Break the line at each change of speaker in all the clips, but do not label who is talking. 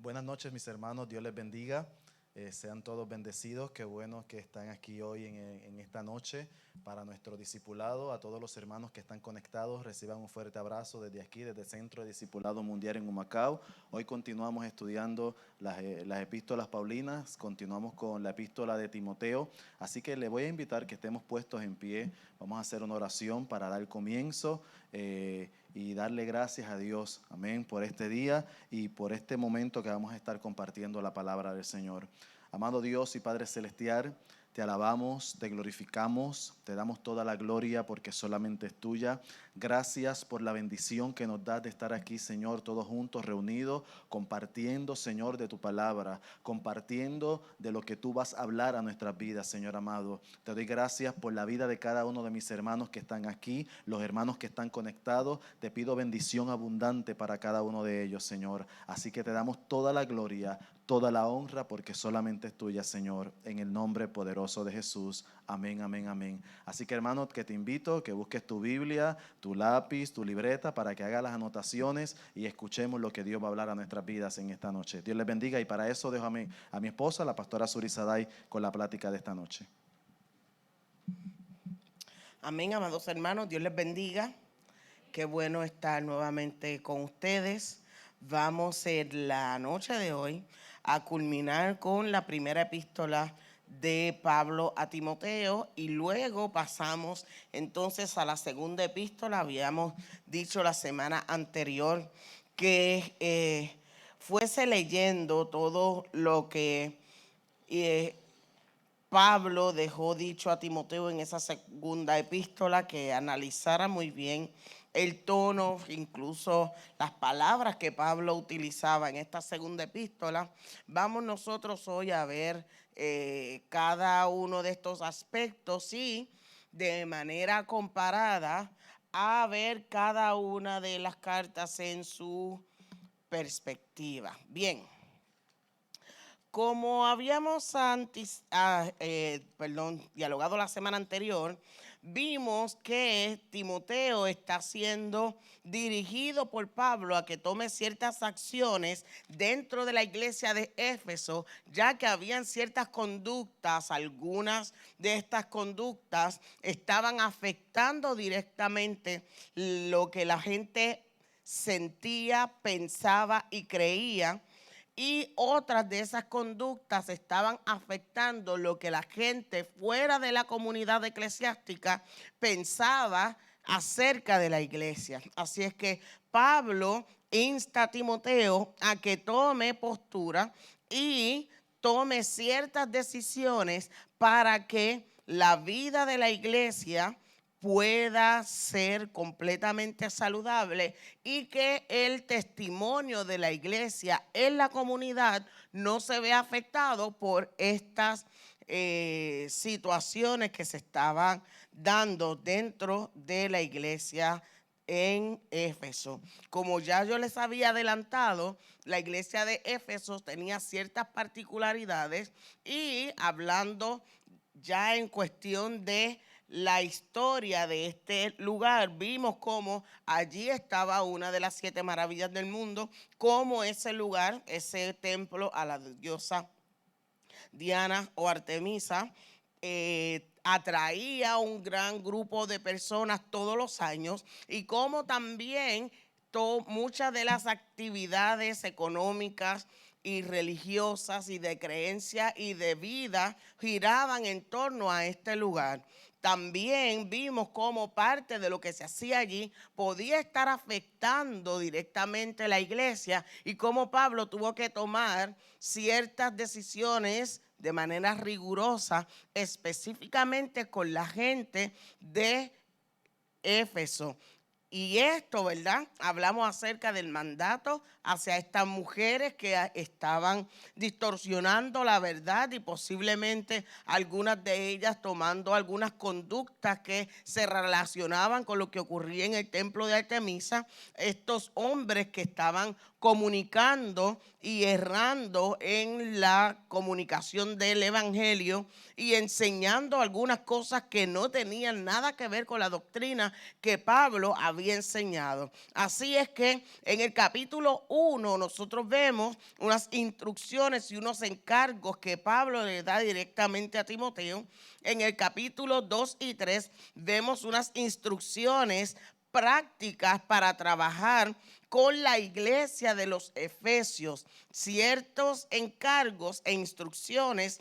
Buenas noches, mis hermanos. Dios les bendiga. Sean todos bendecidos. Qué bueno que están aquí hoy en esta noche para nuestro discipulado. A todos los hermanos que están conectados, reciban un fuerte abrazo desde aquí, desde el Centro de Discipulado Mundial en Humacao. Hoy continuamos estudiando las epístolas paulinas, continuamos con la epístola de Timoteo. Así que le voy a invitar que estemos puestos en pie. Vamos a hacer una oración para dar comienzo y darle gracias a Dios, amén, por este día y por este momento que vamos a estar compartiendo la palabra del Señor. Amado Dios y Padre Celestial, te alabamos, te glorificamos, te damos toda la gloria porque solamente es tuya. Gracias por la bendición que nos das de estar aquí, Señor, todos juntos, reunidos, compartiendo, Señor, de tu palabra, compartiendo de lo que tú vas a hablar a nuestras vidas, Señor amado. Te doy gracias por la vida de cada uno de mis hermanos que están aquí, los hermanos que están conectados. Te pido bendición abundante para cada uno de ellos, Señor. Así que te damos toda la gloria, toda la honra, porque solamente es tuya, Señor, en el nombre poderoso de Jesús. Amén, amén, amén. Así que, hermano, que te invito que busques tu Biblia, tu lápiz, tu libreta, para que hagas las anotaciones y escuchemos lo que Dios va a hablar a nuestras vidas en esta noche. Dios les bendiga, y para eso dejo a mi esposa, la pastora Suri Saday, con la plática de esta noche.
Amén, amados hermanos, Dios les bendiga. Qué bueno estar nuevamente con ustedes. Vamos en la noche de hoy a culminar con la primera epístola de Pablo a Timoteo y luego pasamos entonces a la segunda epístola. Habíamos dicho la semana anterior que fuese leyendo todo lo que Pablo dejó dicho a Timoteo en esa segunda epístola, que analizara muy bien el tono, incluso las palabras que Pablo utilizaba en esta segunda epístola. Vamos nosotros hoy a ver cada uno de estos aspectos y de manera comparada a ver cada una de las cartas en su perspectiva. Bien. Como habíamos dialogado la semana anterior, vimos que Timoteo está siendo dirigido por Pablo a que tome ciertas acciones dentro de la iglesia de Éfeso, ya que habían ciertas conductas, algunas de estas conductas estaban afectando directamente lo que la gente sentía, pensaba y creía. Y otras de esas conductas estaban afectando lo que la gente fuera de la comunidad eclesiástica pensaba acerca de la iglesia. Así es que Pablo insta a Timoteo a que tome postura y tome ciertas decisiones para que la vida de la iglesia pueda ser completamente saludable y que el testimonio de la iglesia en la comunidad no se vea afectado por estas situaciones que se estaban dando dentro de la iglesia en Éfeso. Como ya yo les había adelantado, la iglesia de Éfeso tenía ciertas particularidades y hablando ya en cuestión de la historia de este lugar, vimos cómo allí estaba una de las 7 maravillas del mundo, cómo ese lugar, ese templo a la diosa Diana o Artemisa, atraía a un gran grupo de personas todos los años y cómo también muchas de las actividades económicas y religiosas y de creencia y de vida giraban en torno a este lugar. También vimos cómo parte de lo que se hacía allí podía estar afectando directamente la iglesia y cómo Pablo tuvo que tomar ciertas decisiones de manera rigurosa, específicamente con la gente de Éfeso. Y esto, ¿verdad? Hablamos acerca del mandato hacia estas mujeres que estaban distorsionando la verdad y posiblemente algunas de ellas tomando algunas conductas que se relacionaban con lo que ocurría en el templo de Artemisa. Estos hombres que estaban comunicando y errando en la comunicación del evangelio y enseñando algunas cosas que no tenían nada que ver con la doctrina que Pablo había había enseñado. Así es que en el capítulo 1 nosotros vemos unas instrucciones y unos encargos que Pablo le da directamente a Timoteo. En el capítulo 2 y 3 vemos unas instrucciones prácticas para trabajar con la iglesia de los Efesios, ciertos encargos e instrucciones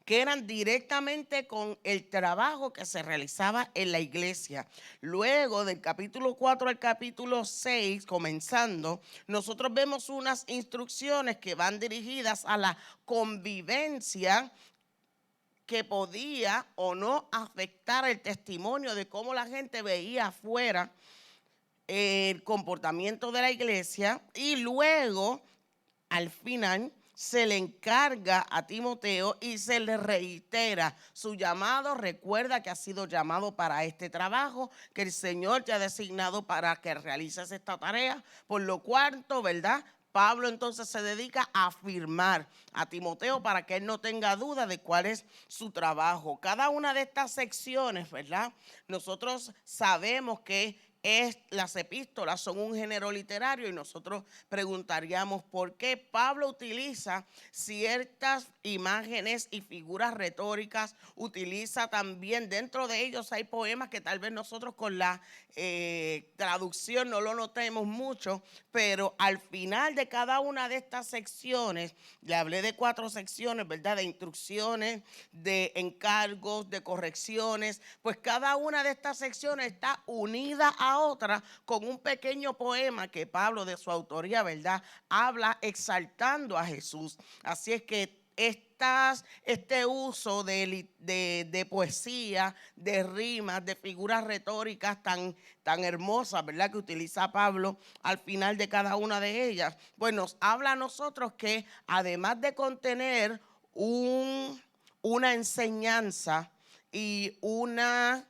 que eran directamente con el trabajo que se realizaba en la iglesia. Luego del capítulo 4 al capítulo 6, comenzando, nosotros vemos unas instrucciones que van dirigidas a la convivencia que podía o no afectar el testimonio de cómo la gente veía afuera el comportamiento de la iglesia. Y luego, al final, se le encarga a Timoteo y se le reitera su llamado. Recuerda que ha sido llamado para este trabajo, que el Señor te ha designado para que realices esta tarea, por lo cuarto, ¿verdad? Pablo entonces se dedica a afirmar a Timoteo para que él no tenga duda de cuál es su trabajo. Cada una de estas secciones, ¿verdad? Nosotros sabemos que las epístolas son un género literario y nosotros preguntaríamos por qué Pablo utiliza ciertas imágenes y figuras retóricas, utiliza también, dentro de ellos hay poemas que tal vez nosotros con la traducción no lo notemos mucho, pero al final de cada una de estas secciones, le hablé de 4 secciones, ¿verdad? De instrucciones, de encargos, de correcciones, pues cada una de estas secciones está unida a otra con un pequeño poema que Pablo, de su autoría, ¿verdad?, habla exaltando a Jesús. Así es que este uso de poesía, de rimas, de figuras retóricas tan hermosas, ¿verdad?, que utiliza Pablo al final de cada una de ellas, pues nos habla a nosotros que además de contener una enseñanza y una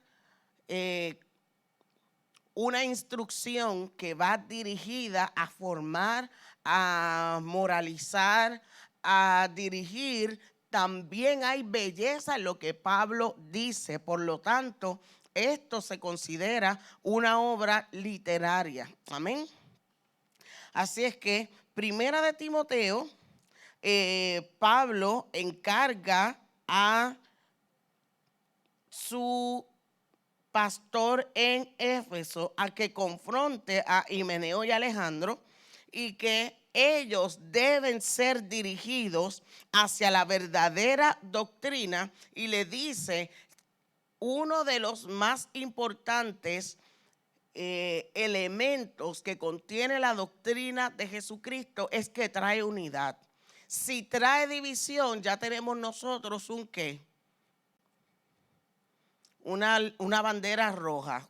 instrucción que va dirigida a formar, a moralizar, a dirigir, también hay belleza en lo que Pablo dice. Por lo tanto, esto se considera una obra literaria. Amén. Así es que, primera de Timoteo, Pablo encarga a su pastor en Éfeso a que confronte a Himeneo y Alejandro y que ellos deben ser dirigidos hacia la verdadera doctrina, y le dice uno de los más importantes elementos que contiene la doctrina de Jesucristo es que trae unidad. Si trae división, ya tenemos nosotros un ¿qué? Una bandera roja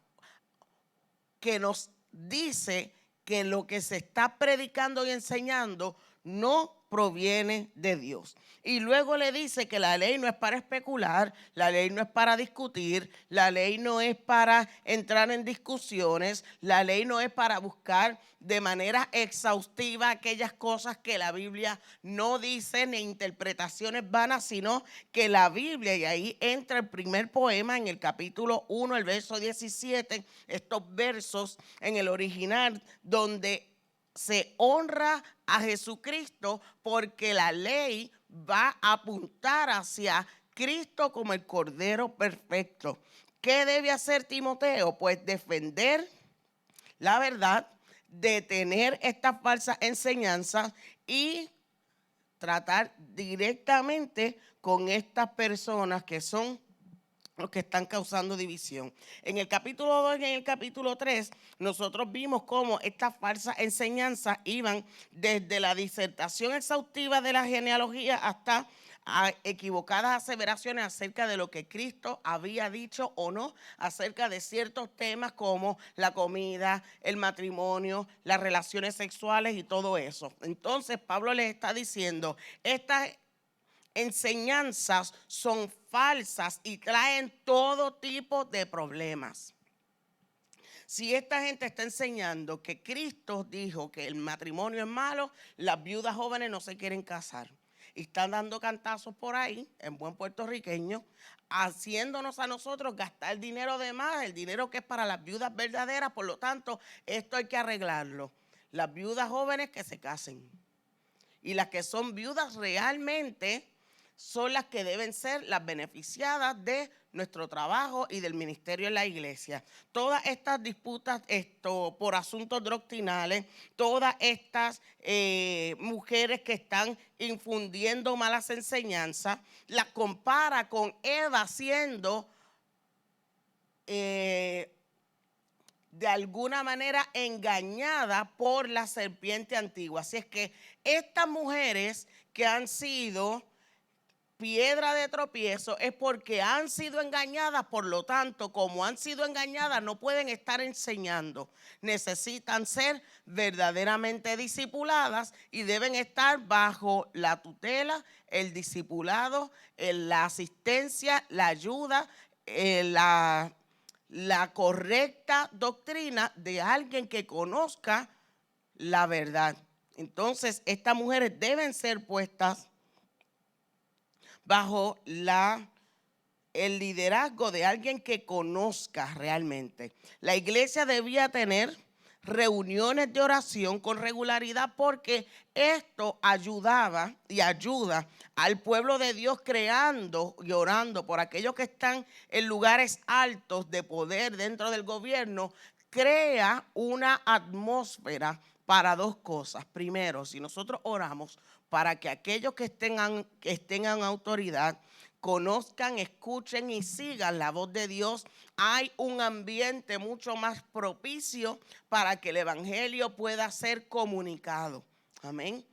que nos dice que lo que se está predicando y enseñando no proviene de Dios. Y luego le dice que la ley no es para especular, la ley no es para discutir, la ley no es para entrar en discusiones, la ley no es para buscar de manera exhaustiva aquellas cosas que la Biblia no dice, ni interpretaciones vanas, sino que la Biblia, y ahí entra el primer poema en el capítulo 1, el verso 17, estos versos en el original donde se honra a Jesucristo, porque la ley va a apuntar hacia Cristo como el Cordero perfecto. ¿Qué debe hacer Timoteo? Pues defender la verdad, detener estas falsas enseñanzas y tratar directamente con estas personas que son los que están causando división. En el capítulo 2 y en el capítulo 3, nosotros vimos cómo estas falsas enseñanzas iban desde la disertación exhaustiva de la genealogía hasta a equivocadas aseveraciones acerca de lo que Cristo había dicho o no acerca de ciertos temas como la comida, el matrimonio, las relaciones sexuales y todo eso. Entonces Pablo les está diciendo, estas enseñanzas son falsas y traen todo tipo de problemas. Si esta gente está enseñando que Cristo dijo que el matrimonio es malo, las viudas jóvenes no se quieren casar. y están dando cantazos por ahí, en buen puertorriqueño, haciéndonos a nosotros gastar dinero de más, el dinero que es para las viudas verdaderas. Por lo tanto, esto hay que arreglarlo. Las viudas jóvenes que se casen. Y las que son viudas realmente son las que deben ser las beneficiadas de nuestro trabajo y del ministerio en la iglesia. Todas estas disputas por asuntos doctrinales, todas estas mujeres que están infundiendo malas enseñanzas, las compara con Eva siendo de alguna manera engañada por la serpiente antigua. Así es que estas mujeres que han sido piedra de tropiezo es porque han sido engañadas. Por lo tanto, como han sido engañadas, no pueden estar enseñando. Necesitan ser verdaderamente discipuladas y deben estar bajo la tutela, el discipulado, la asistencia, la ayuda, la correcta doctrina de alguien que conozca la verdad. Entonces, estas mujeres deben ser puestas bajo el liderazgo de alguien que conozca realmente. La iglesia debía tener reuniones de oración con regularidad porque esto ayudaba y ayuda al pueblo de Dios creando y orando por aquellos que están en lugares altos de poder dentro del gobierno. Crea una atmósfera para dos cosas. Primero, si nosotros oramos para que aquellos que estén en autoridad conozcan, escuchen y sigan la voz de Dios, hay un ambiente mucho más propicio para que el evangelio pueda ser comunicado. Amén.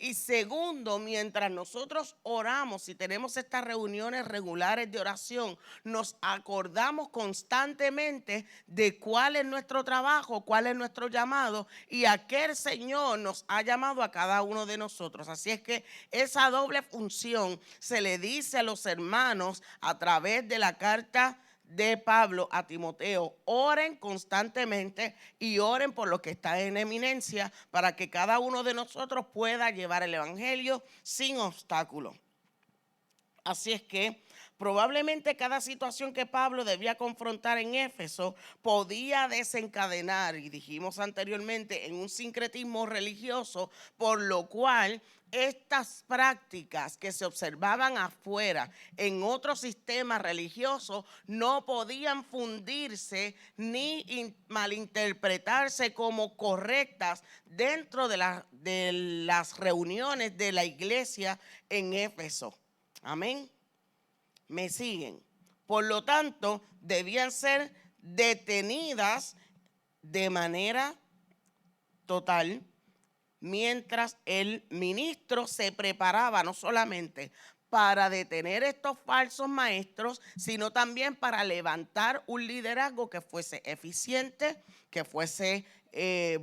Y segundo, mientras nosotros oramos y tenemos estas reuniones regulares de oración, nos acordamos constantemente de cuál es nuestro trabajo, cuál es nuestro llamado y a qué el Señor nos ha llamado a cada uno de nosotros. Así es que esa doble función se le dice a los hermanos a través de la carta de Pablo a Timoteo: oren constantemente y oren por los que están en eminencia para que cada uno de nosotros pueda llevar el evangelio sin obstáculo. Así es que probablemente cada situación que Pablo debía confrontar en Éfeso podía desencadenar, y dijimos anteriormente, en un sincretismo religioso, por lo cual estas prácticas que se observaban afuera en otro sistema religioso no podían fundirse ni malinterpretarse como correctas dentro de las reuniones de la iglesia en Éfeso. Amén. ¿Me siguen? Por lo tanto, debían ser detenidas de manera total mientras el ministro se preparaba no solamente para detener estos falsos maestros, sino también para levantar un liderazgo que fuese eficiente, que fuese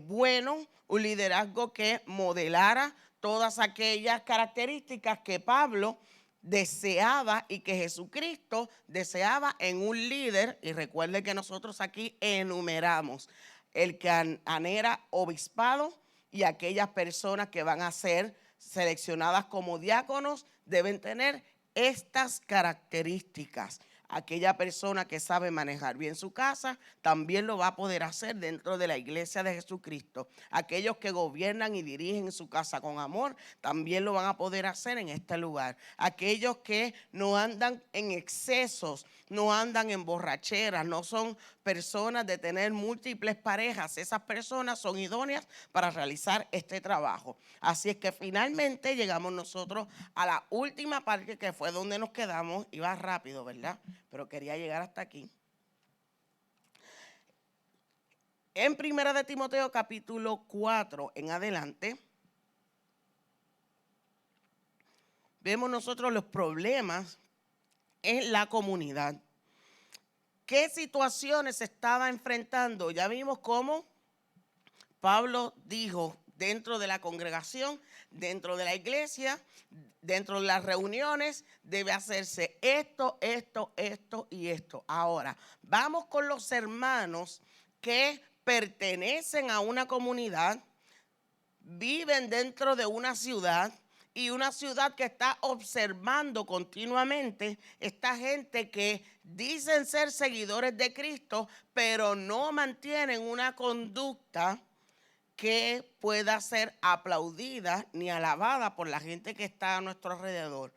bueno, un liderazgo que modelara todas aquellas características que Pablo deseaba y que Jesucristo deseaba en un líder. Y recuerde que nosotros aquí enumeramos el que anhela obispado, y aquellas personas que van a ser seleccionadas como diáconos deben tener estas características. Aquella persona que sabe manejar bien su casa también lo va a poder hacer dentro de la iglesia de Jesucristo. Aquellos que gobiernan y dirigen su casa con amor también lo van a poder hacer en este lugar. Aquellos que no andan en excesos, no andan en borracheras, no son personas de tener múltiples parejas. Esas personas son idóneas para realizar este trabajo. Así es que finalmente llegamos nosotros a la última parte, que fue donde nos quedamos. Iba rápido, ¿verdad? Pero quería llegar hasta aquí. En 1 de Timoteo capítulo 4 en adelante, vemos nosotros los problemas en la comunidad. ¿Qué situaciones se estaba enfrentando? Ya vimos cómo Pablo dijo dentro de la congregación, dentro de la iglesia, dentro de las reuniones, debe hacerse esto, esto, esto y esto. Ahora, vamos con los hermanos que pertenecen a una comunidad, viven dentro de una ciudad y una ciudad que está observando continuamente esta gente que dicen ser seguidores de Cristo, pero no mantienen una conducta que pueda ser aplaudida ni alabada por la gente que está a nuestro alrededor.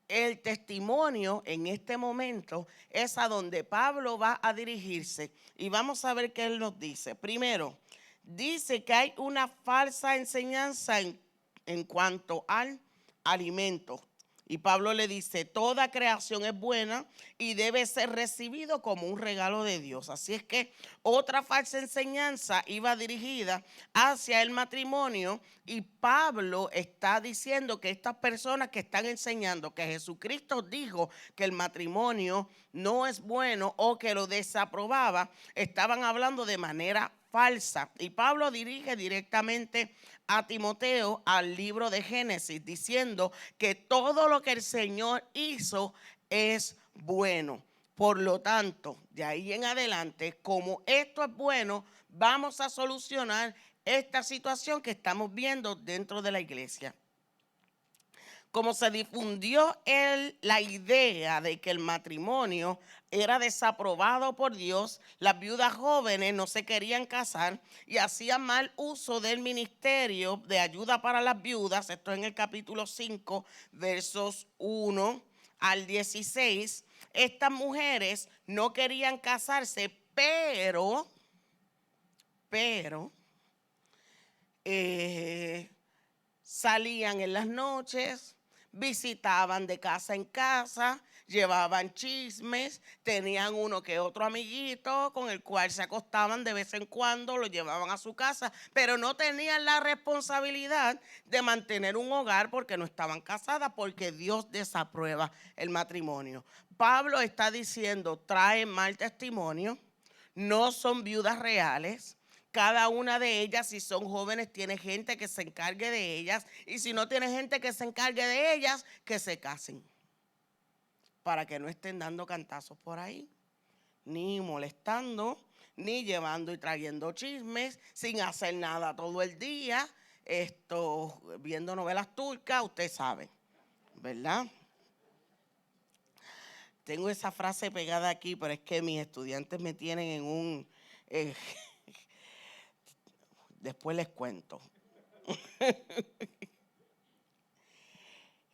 El testimonio en este momento es a donde Pablo va a dirigirse y vamos a ver qué él nos dice. Primero, dice que hay una falsa enseñanza en cuanto al alimento. Y Pablo le dice, toda creación es buena y debe ser recibido como un regalo de Dios. Así es que otra falsa enseñanza iba dirigida hacia el matrimonio y Pablo está diciendo que estas personas que están enseñando que Jesucristo dijo que el matrimonio no es bueno o que lo desaprobaba, estaban hablando de manera falsa. Y Pablo dirige directamente a Timoteo al libro de Génesis diciendo que todo lo que el Señor hizo es bueno. Por lo tanto, de ahí en adelante, como esto es bueno, vamos a solucionar esta situación que estamos viendo dentro de la iglesia. Como se difundió la idea de que el matrimonio era desaprobado por Dios, las viudas jóvenes no se querían casar y hacían mal uso del ministerio de ayuda para las viudas. Esto en el capítulo 5, versos 1 al 16. Estas mujeres no querían casarse, pero salían en las noches, visitaban de casa en casa, llevaban chismes, tenían uno que otro amiguito con el cual se acostaban de vez en cuando, lo llevaban a su casa, pero no tenían la responsabilidad de mantener un hogar porque no estaban casadas, porque Dios desaprueba el matrimonio. Pablo está diciendo, traen mal testimonio, no son viudas reales. Cada una de ellas, si son jóvenes, tiene gente que se encargue de ellas. Y si no tiene gente que se encargue de ellas, que se casen. Para que no estén dando cantazos por ahí, ni molestando, ni llevando y trayendo chismes, sin hacer nada todo el día, viendo novelas turcas, usted sabe, ¿verdad? Tengo esa frase pegada aquí, pero es que mis estudiantes me tienen en un... Después les cuento.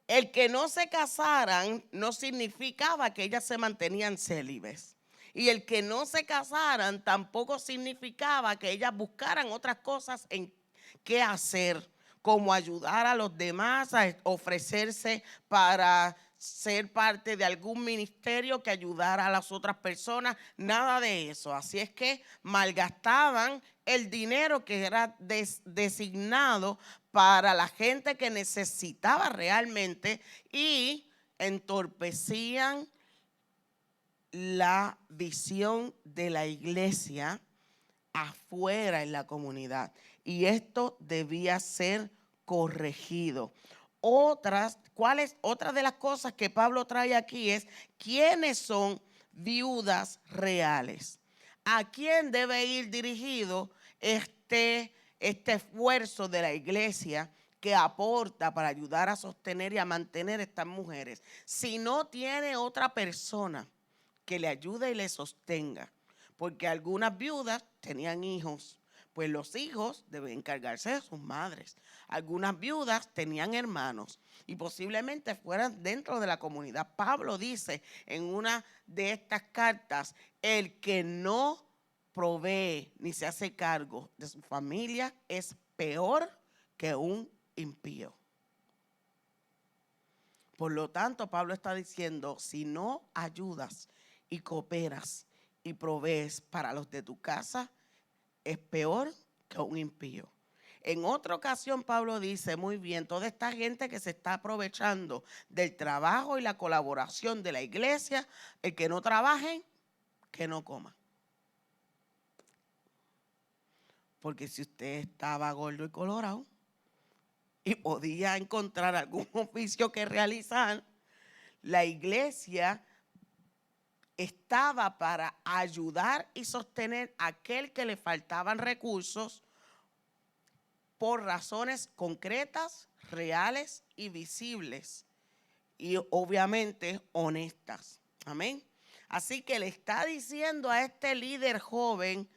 El que no se casaran no significaba que ellas se mantenían célibes. Y el que no se casaran tampoco significaba que ellas buscaran otras cosas en qué hacer, como ayudar a los demás, a ofrecerse para ser parte de algún ministerio que ayudara a las otras personas, nada de eso. Así es que malgastaban el dinero que era designado para la gente que necesitaba realmente y entorpecían la visión de la iglesia afuera en la comunidad. Y esto debía ser corregido. Otra de las cosas que Pablo trae aquí es quiénes son viudas reales. ¿A quién debe ir dirigido este esfuerzo de la iglesia que aporta para ayudar a sostener y a mantener estas mujeres? Si no tiene otra persona que le ayude y le sostenga, porque algunas viudas tenían hijos, pues los hijos deben encargarse de sus madres. Algunas viudas tenían hermanos y posiblemente fueran dentro de la comunidad. Pablo dice en una de estas cartas, el que no provee ni se hace cargo de su familia es peor que un impío. Por lo tanto, Pablo está diciendo, si no ayudas y cooperas y provees para los de tu casa, es peor que un impío. En otra ocasión, Pablo dice, muy bien, toda esta gente que se está aprovechando del trabajo y la colaboración de la iglesia, el que no trabaje, que no coma. Porque si usted estaba gordo y colorado y podía encontrar algún oficio que realizar, la iglesia estaba para ayudar y sostener a aquel que le faltaban recursos por razones concretas, reales y visibles, y obviamente honestas. Amén. Así que le está diciendo a este líder joven,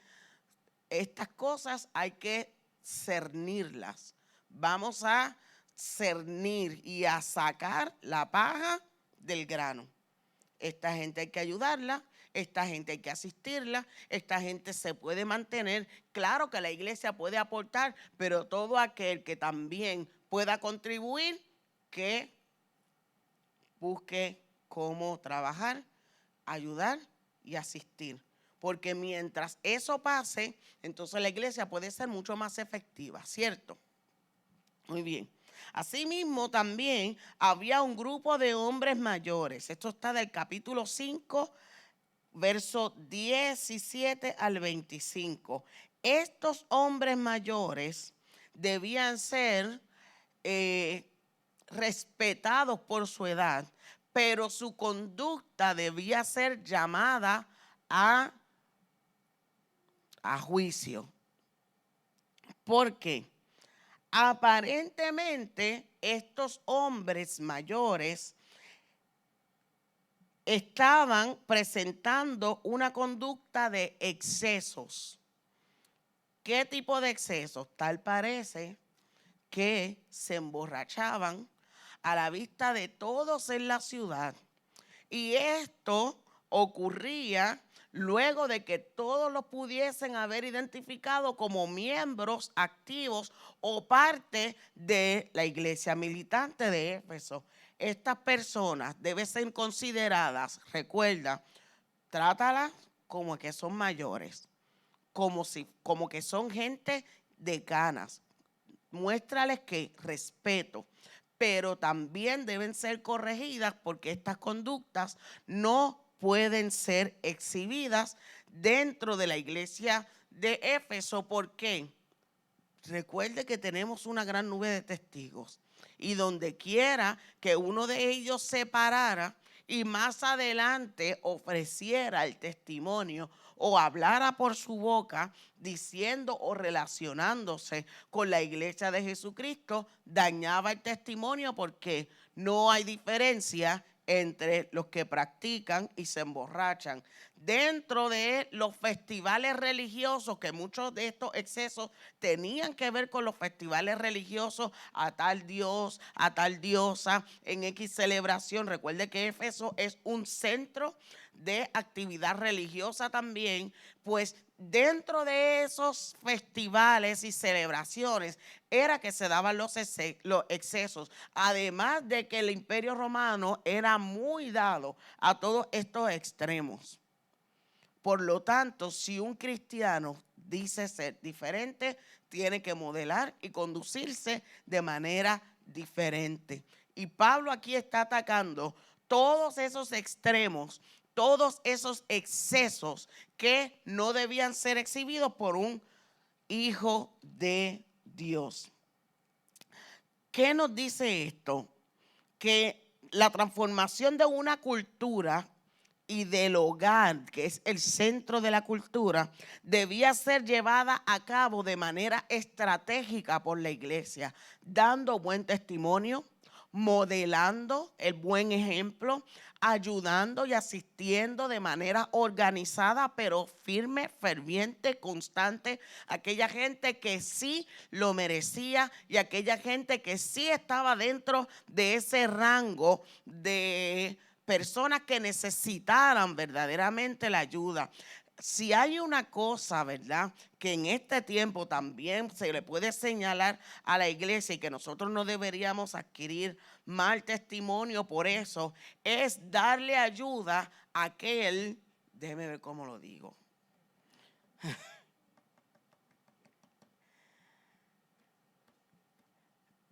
estas cosas hay que cernirlas. Vamos a cernir y a sacar la paja del grano. Esta gente hay que ayudarla, esta gente hay que asistirla, esta gente se puede mantener. Claro que la iglesia puede aportar, pero todo aquel que también pueda contribuir, que busque cómo trabajar, ayudar y asistir. Porque mientras eso pase, entonces la iglesia puede ser mucho más efectiva, ¿cierto? Muy bien. Asimismo, también había un grupo de hombres mayores. Esto está del capítulo 5, versos 17 al 25. Estos hombres mayores debían ser respetados por su edad, pero su conducta debía ser llamada a juicio. ¿Por qué? Aparentemente estos hombres mayores estaban presentando una conducta de excesos. ¿Qué tipo de excesos? Tal parece que se emborrachaban a la vista de todos en la ciudad. Y esto ocurría luego de que todos los pudiesen haber identificado como miembros activos o parte de la iglesia militante de Éfeso. Estas personas deben ser consideradas, recuerda, trátalas como que son mayores, como que son gente de canas. Muéstrales que respeto, pero también deben ser corregidas porque estas conductas no pueden ser exhibidas dentro de la iglesia de Éfeso. ¿Por qué? Recuerde que tenemos una gran nube de testigos y donde quiera que uno de ellos se parara y más adelante ofreciera el testimonio o hablara por su boca diciendo o relacionándose con la iglesia de Jesucristo, dañaba el testimonio porque no hay diferencia entre los que practican y se emborrachan. Dentro de los festivales religiosos, que muchos de estos excesos tenían que ver con los festivales religiosos, a tal dios, a tal diosa, en X celebración. Recuerde que Éfeso es un centro de actividad religiosa también, pues dentro de esos festivales y celebraciones era que se daban los excesos, además de que el Imperio Romano era muy dado a todos estos extremos. Por lo tanto, si un cristiano dice ser diferente, tiene que modelar y conducirse de manera diferente. Y Pablo aquí está atacando todos esos extremos, todos esos excesos que no debían ser exhibidos por un hijo de Dios. ¿Qué nos dice esto? Que la transformación de una cultura y del hogar, que es el centro de la cultura, debía ser llevada a cabo de manera estratégica por la iglesia, dando buen testimonio, modelando el buen ejemplo, ayudando y asistiendo de manera organizada, pero firme, ferviente, constante, aquella gente que sí lo merecía y aquella gente que sí estaba dentro de ese rango de personas que necesitaran verdaderamente la ayuda. Si hay una cosa, ¿verdad?, que en este tiempo también se le puede señalar a la iglesia y que nosotros no deberíamos adquirir mal testimonio por eso, es darle ayuda a aquel, déjeme ver cómo lo digo,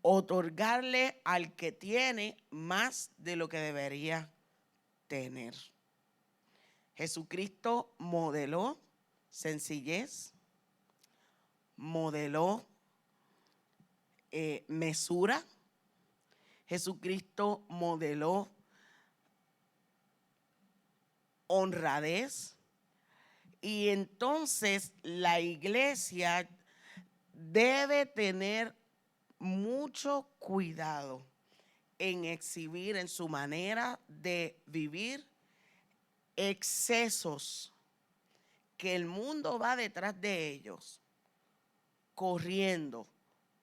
otorgarle al que tiene más de lo que debería tener. Jesucristo modeló sencillez, modeló mesura. Jesucristo modeló honradez. Y entonces la iglesia debe tener mucho cuidado en exhibir en su manera de vivir excesos que el mundo va detrás de ellos, corriendo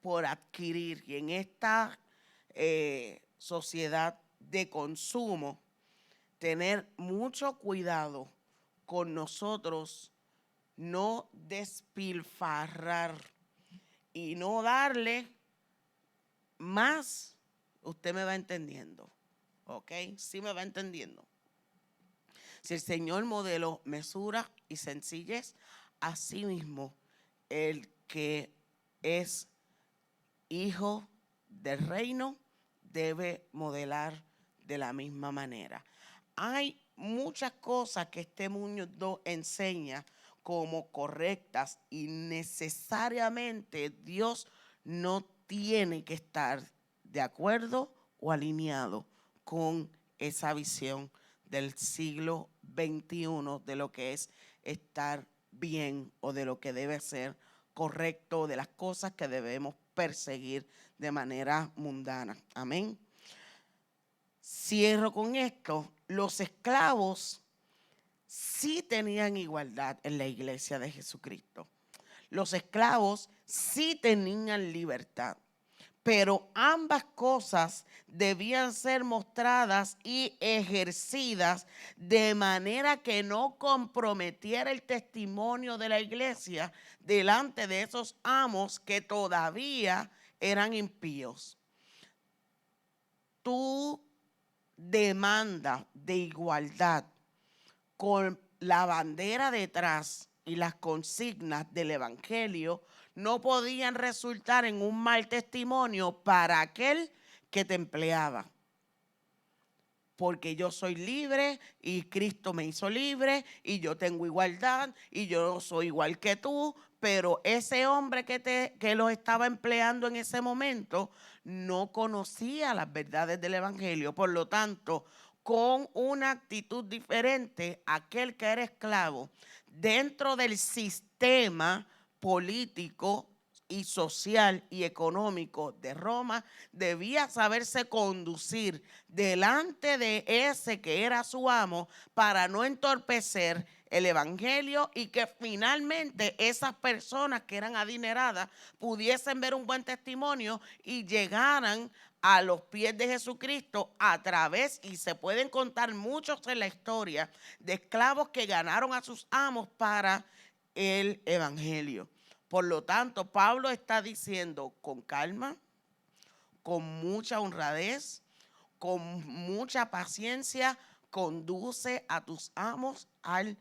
por adquirir. Y en esta sociedad de consumo, tener mucho cuidado con nosotros, no despilfarrar y no darle más. Usted me va entendiendo, ¿ok? Sí me va entendiendo. Si el Señor modeló mesura y sencillez, así mismo el que es hijo del reino debe modelar de la misma manera. Hay muchas cosas que este mundo enseña como correctas y necesariamente Dios no tiene que estar de acuerdo o alineado con esa visión del siglo XXI de lo que es estar bien o de lo que debe ser correcto, de las cosas que debemos perseguir de manera mundana. Amén. Cierro con esto. Los esclavos sí tenían igualdad en la iglesia de Jesucristo. Los esclavos sí tenían libertad. Pero ambas cosas debían ser mostradas y ejercidas de manera que no comprometiera el testimonio de la iglesia delante de esos amos que todavía eran impíos. Tu demanda de igualdad con la bandera detrás y las consignas del evangelio no podían resultar en un mal testimonio para aquel que te empleaba. Porque yo soy libre y Cristo me hizo libre y yo tengo igualdad y yo soy igual que tú, pero ese hombre que los estaba empleando en ese momento no conocía las verdades del evangelio. Por lo tanto, con una actitud diferente, aquel que era esclavo dentro del sistema político y social y económico de Roma, debía saberse conducir delante de ese que era su amo para no entorpecer el evangelio y que finalmente esas personas que eran adineradas pudiesen ver un buen testimonio y llegaran a los pies de Jesucristo a través, y se pueden contar muchos en la historia, de esclavos que ganaron a sus amos para el evangelio. Por lo tanto, Pablo está diciendo con calma, con mucha honradez, con mucha paciencia, conduce a tus amos al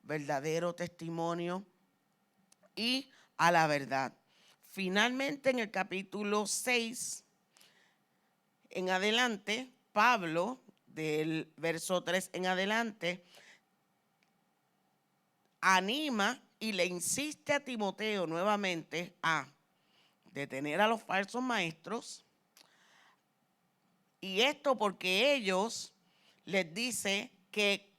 verdadero testimonio y a la verdad. Finalmente, en el capítulo 6 en adelante, Pablo, del verso 3 en adelante, anima y le insiste a Timoteo nuevamente a detener a los falsos maestros. Y esto porque ellos les dice que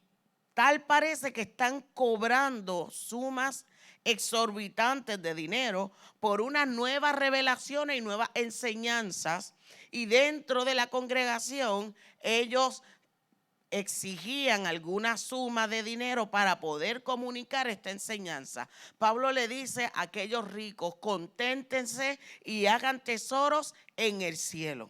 tal parece que están cobrando sumas exorbitantes de dinero por unas nuevas revelaciones y nuevas enseñanzas. Y dentro de la congregación ellos exigían alguna suma de dinero para poder comunicar esta enseñanza. Pablo le dice a aquellos ricos: conténtense y hagan tesoros en el cielo.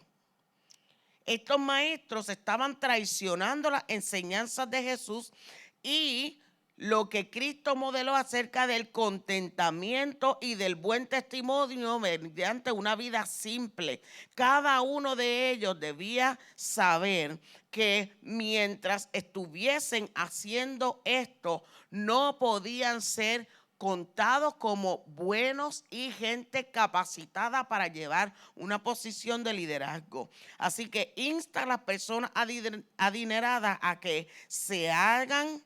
Estos maestros estaban traicionando las enseñanzas de Jesús y lo que Cristo modeló acerca del contentamiento y del buen testimonio mediante una vida simple. Cada uno de ellos debía saber que mientras estuviesen haciendo esto, no podían ser contados como buenos y gente capacitada para llevar una posición de liderazgo. Así que insta a las personas adineradas a que se hagan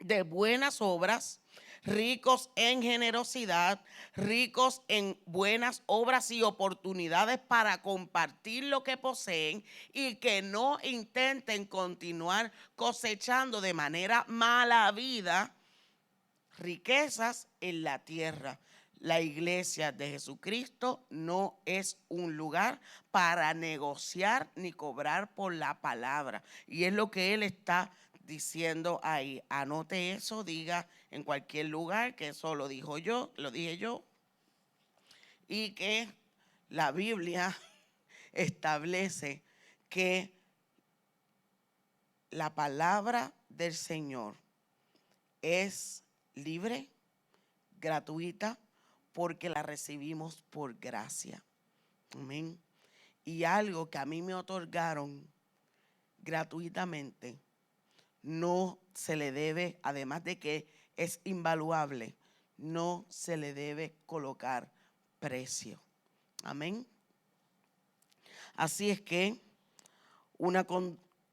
de buenas obras, ricos en generosidad, ricos en buenas obras y oportunidades para compartir lo que poseen, y que no intenten continuar cosechando de manera mala vida riquezas en la tierra. La iglesia de Jesucristo no es un lugar para negociar ni cobrar por la palabra. Y es lo que él está diciendo ahí. Anote eso, diga en cualquier lugar que eso lo dije yo. Y que la Biblia establece que la palabra del Señor es libre, gratuita, porque la recibimos por gracia. Amén. Y algo que a mí me otorgaron gratuitamente, no se le debe, además de que es invaluable, no se le debe colocar precio. Amén. Así es que una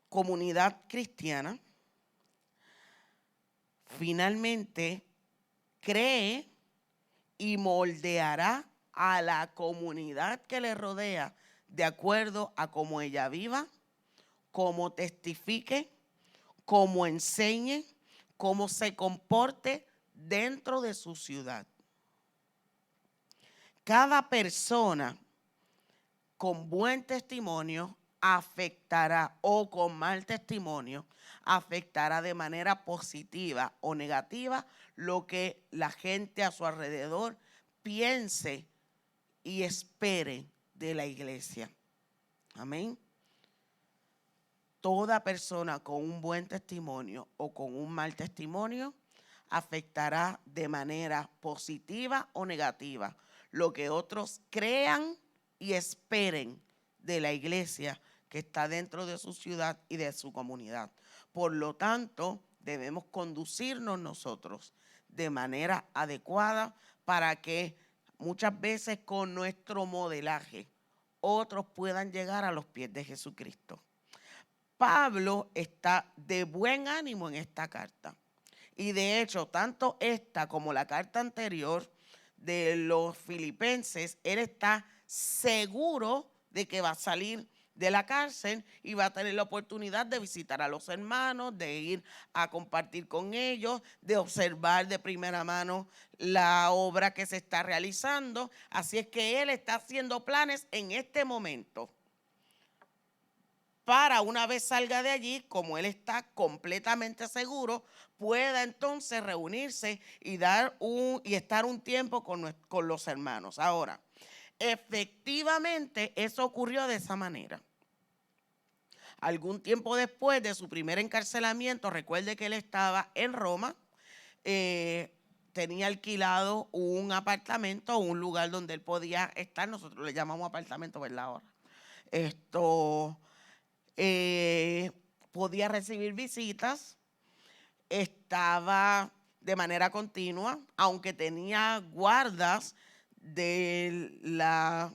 comunidad cristiana finalmente cree y moldeará a la comunidad que le rodea de acuerdo a cómo ella viva, cómo testifique, cómo enseñe, cómo se comporte dentro de su ciudad. Cada persona con buen testimonio afectará, o con mal testimonio, afectará de manera positiva o negativa lo que la gente a su alrededor piense y espere de la iglesia. Amén. Toda persona con un buen testimonio o con un mal testimonio afectará de manera positiva o negativa lo que otros crean y esperen de la iglesia que está dentro de su ciudad y de su comunidad. Por lo tanto, debemos conducirnos nosotros de manera adecuada para que muchas veces con nuestro modelaje otros puedan llegar a los pies de Jesucristo. Pablo está de buen ánimo en esta carta. Y de hecho, tanto esta como la carta anterior de los filipenses, él está seguro de que va a salir de la cárcel y va a tener la oportunidad de visitar a los hermanos, de ir a compartir con ellos, de observar de primera mano la obra que se está realizando. Así es que él está haciendo planes en este momento para una vez salga de allí, como él está completamente seguro, pueda entonces reunirse y estar un tiempo con los hermanos. Ahora, efectivamente, eso ocurrió de esa manera. Algún tiempo después de su primer encarcelamiento, recuerde que él estaba en Roma, tenía alquilado un apartamento, un lugar donde él podía estar. Nosotros le llamamos apartamento, ¿verdad? Ahora. Podía recibir visitas, estaba de manera continua, aunque tenía guardas de la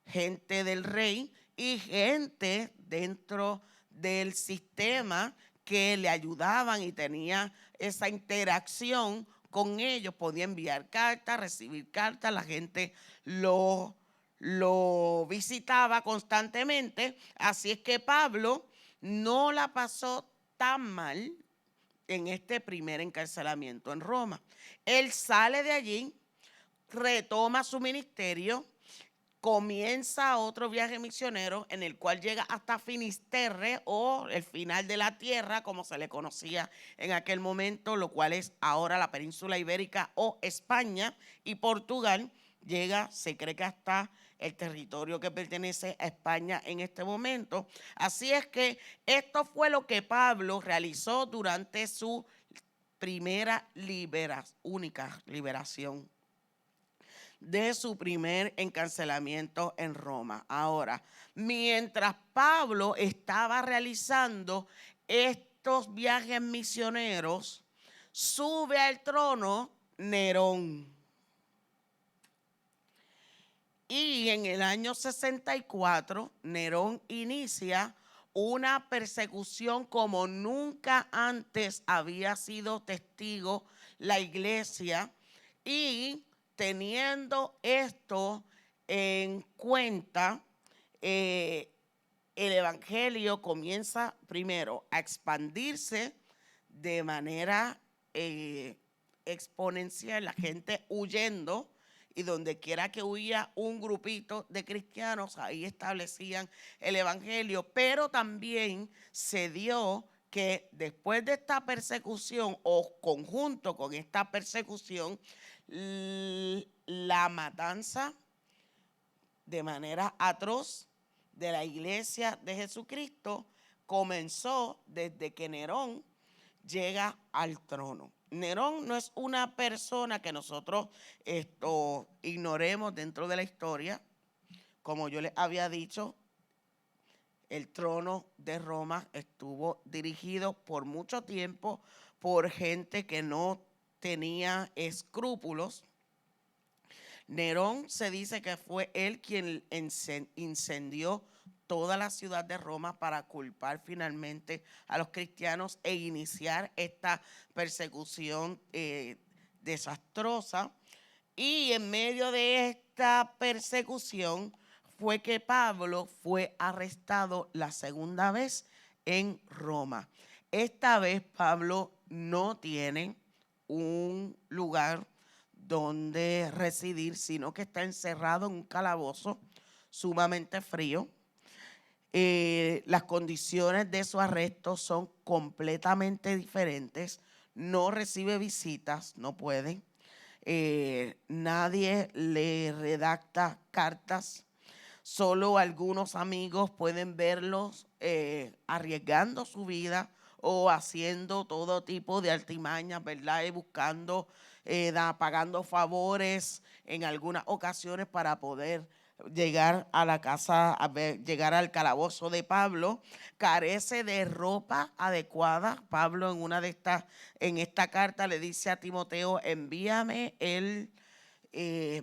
gente del rey y gente dentro del sistema que le ayudaban y tenía esa interacción con ellos. Podía enviar cartas, recibir cartas, la gente lo visitaba constantemente. Así es que Pablo no la pasó tan mal en este primer encarcelamiento en Roma. Él sale de allí, retoma su ministerio, comienza otro viaje misionero en el cual llega hasta Finisterre, o el final de la tierra, como se le conocía en aquel momento, lo cual es ahora la península ibérica o España y Portugal. Llega, se cree que hasta el territorio que pertenece a España en este momento. Así es que esto fue lo que Pablo realizó durante su primera única liberación de su primer encarcelamiento en Roma. Ahora, mientras Pablo estaba realizando estos viajes misioneros, sube al trono Nerón. Y en el año 64, Nerón inicia una persecución como nunca antes había sido testigo la iglesia, y teniendo esto en cuenta, el evangelio comienza primero a expandirse de manera exponencial, la gente huyendo y donde quiera que huía un grupito de cristianos, ahí establecían el evangelio. Pero también se dio que después de esta persecución o conjunto con esta persecución, la matanza de manera atroz de la iglesia de Jesucristo comenzó desde que Nerón llega al trono. Nerón no es una persona que nosotros ignoremos dentro de la historia. Como yo les había dicho, el trono de Roma estuvo dirigido por mucho tiempo por gente que no tenía escrúpulos. Nerón se dice que fue él quien incendió toda la ciudad de Roma para culpar finalmente a los cristianos e iniciar esta persecución desastrosa. Y en medio de esta persecución fue que Pablo fue arrestado la segunda vez en Roma. Esta vez Pablo no tiene un lugar donde residir, sino que está encerrado en un calabozo sumamente frío. Las condiciones de su arresto son completamente diferentes. No recibe visitas, no puede. Nadie le redacta cartas. Solo algunos amigos pueden verlos arriesgando su vida o haciendo todo tipo de artimañas, ¿verdad? Buscando, pagando favores en algunas ocasiones para poder llegar a la casa, llegar al calabozo de Pablo. Carece de ropa adecuada. Pablo en esta carta le dice a Timoteo: envíame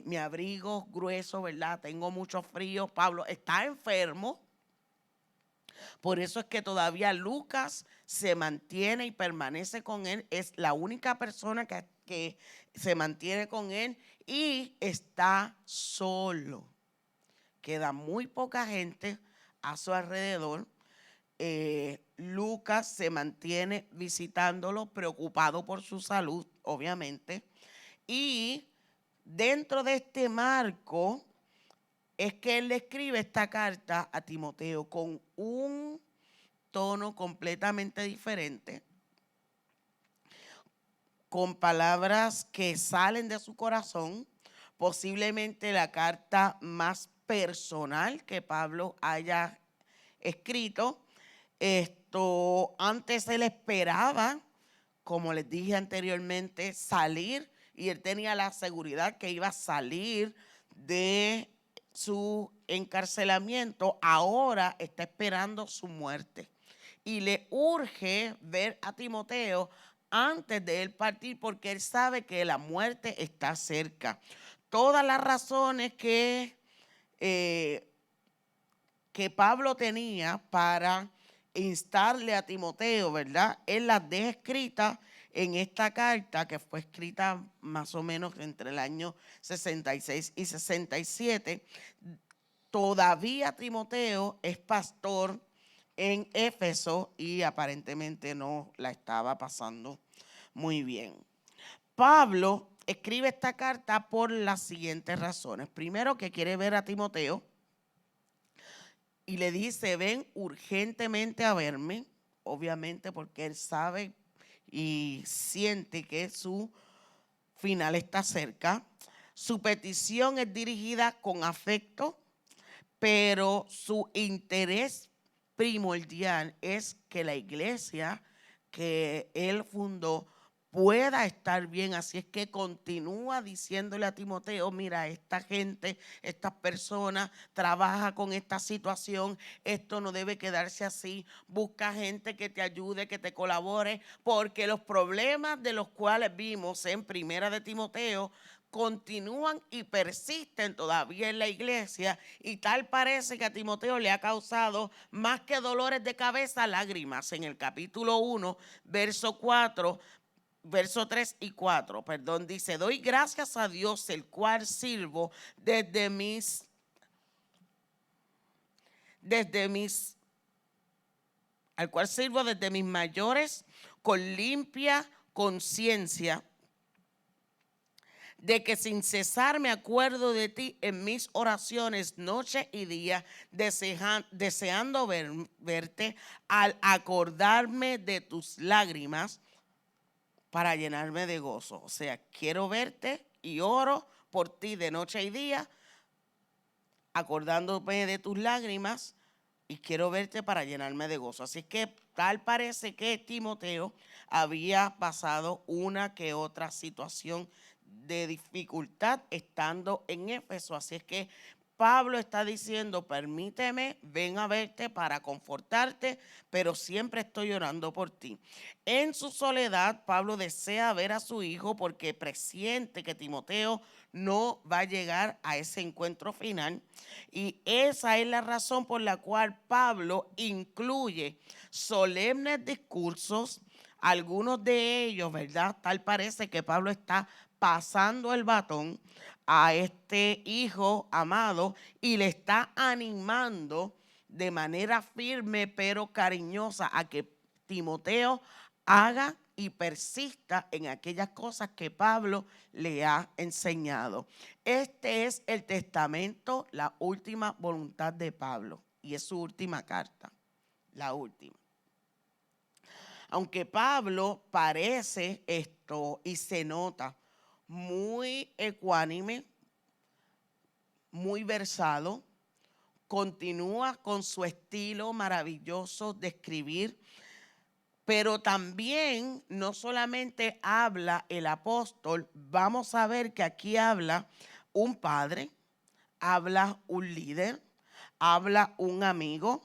mi abrigo grueso, ¿verdad? Tengo mucho frío. Pablo está enfermo. Por eso es que todavía Lucas se mantiene y permanece con él. Es la única persona que se mantiene con él y está solo. Queda muy poca gente a su alrededor. Lucas se mantiene visitándolo, preocupado por su salud, obviamente. Y dentro de este marco es que él le escribe esta carta a Timoteo con un tono completamente diferente, con palabras que salen de su corazón, posiblemente la carta más personal que Pablo haya escrito. Antes él esperaba, como les dije anteriormente, salir, y él tenía la seguridad que iba a salir de su encarcelamiento. Ahora está esperando su muerte y le urge ver a Timoteo antes de él partir, porque él sabe que la muerte está cerca. Todas las razones que Pablo tenía para instarle a Timoteo, ¿verdad? Él las deja escritas en esta carta, que fue escrita más o menos entre el año 66 y 67. Todavía Timoteo es pastor en Éfeso y aparentemente no la estaba pasando muy bien. Pablo escribe esta carta por las siguientes razones. Primero, que quiere ver a Timoteo y le dice: ven urgentemente a verme, obviamente porque él sabe y siente que su final está cerca. Su petición es dirigida con afecto, pero su interés primordial es que la iglesia que él fundó pueda estar bien. Así es que continúa diciéndole a Timoteo: mira, esta gente, estas personas trabaja con esta situación, esto no debe quedarse así, busca gente que te ayude, que te colabore, porque los problemas de los cuales vimos en Primera de Timoteo continúan y persisten todavía en la iglesia, y tal parece que a Timoteo le ha causado más que dolores de cabeza, lágrimas. En el capítulo 1, verso 3 y 4, dice: doy gracias a Dios, el cual sirvo al cual sirvo desde mis mayores con limpia conciencia, de que sin cesar me acuerdo de ti en mis oraciones noche y día, deseando verte, al acordarme de tus lágrimas para llenarme de gozo. O sea, quiero verte y oro por ti de noche y día, acordándome de tus lágrimas, y quiero verte para llenarme de gozo. Así que tal parece que Timoteo había pasado una que otra situación de dificultad estando en Éfeso. Así es que Pablo está diciendo, permíteme, ven a verte para confortarte, pero siempre estoy orando por ti. En su soledad, Pablo desea ver a su hijo porque presiente que Timoteo no va a llegar a ese encuentro final. Y esa es la razón por la cual Pablo incluye solemnes discursos, algunos de ellos, ¿verdad? Tal parece que Pablo está pasando el batón a este hijo amado y le está animando de manera firme pero cariñosa a que Timoteo haga y persista en aquellas cosas que Pablo le ha enseñado. Este es el testamento, la última voluntad de Pablo, y es su última carta, la última. Aunque Pablo parece esto y se nota muy ecuánime, muy versado, continúa con su estilo maravilloso de escribir, pero también no solamente habla el apóstol, vamos a ver que aquí habla un padre, habla un líder, habla un amigo,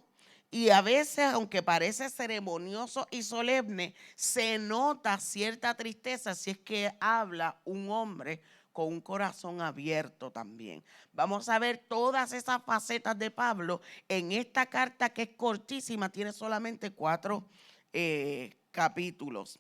y a veces, aunque parece ceremonioso y solemne, se nota cierta tristeza si es que habla un hombre con un corazón abierto también. Vamos a ver todas esas facetas de Pablo en esta carta que es cortísima, tiene solamente 4 capítulos.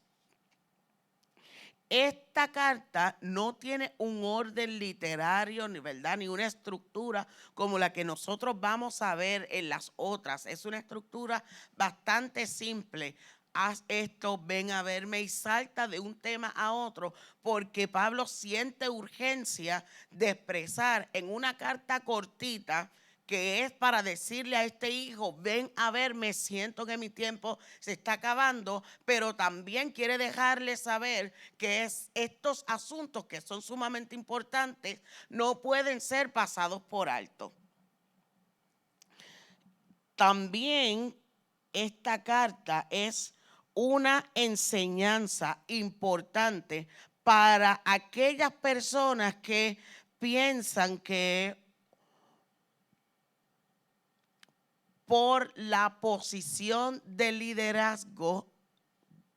Esta carta no tiene un orden literario, ni verdad, ni una estructura como la que nosotros vamos a ver en las otras. Es una estructura bastante simple. Haz esto, ven a verme, y salta de un tema a otro, porque Pablo siente urgencia de expresar en una carta cortita, que es para decirle a este hijo, ven a verme, siento que mi tiempo se está acabando, pero también quiere dejarle saber que estos asuntos que son sumamente importantes no pueden ser pasados por alto. También esta carta es una enseñanza importante para aquellas personas que piensan que por la posición de liderazgo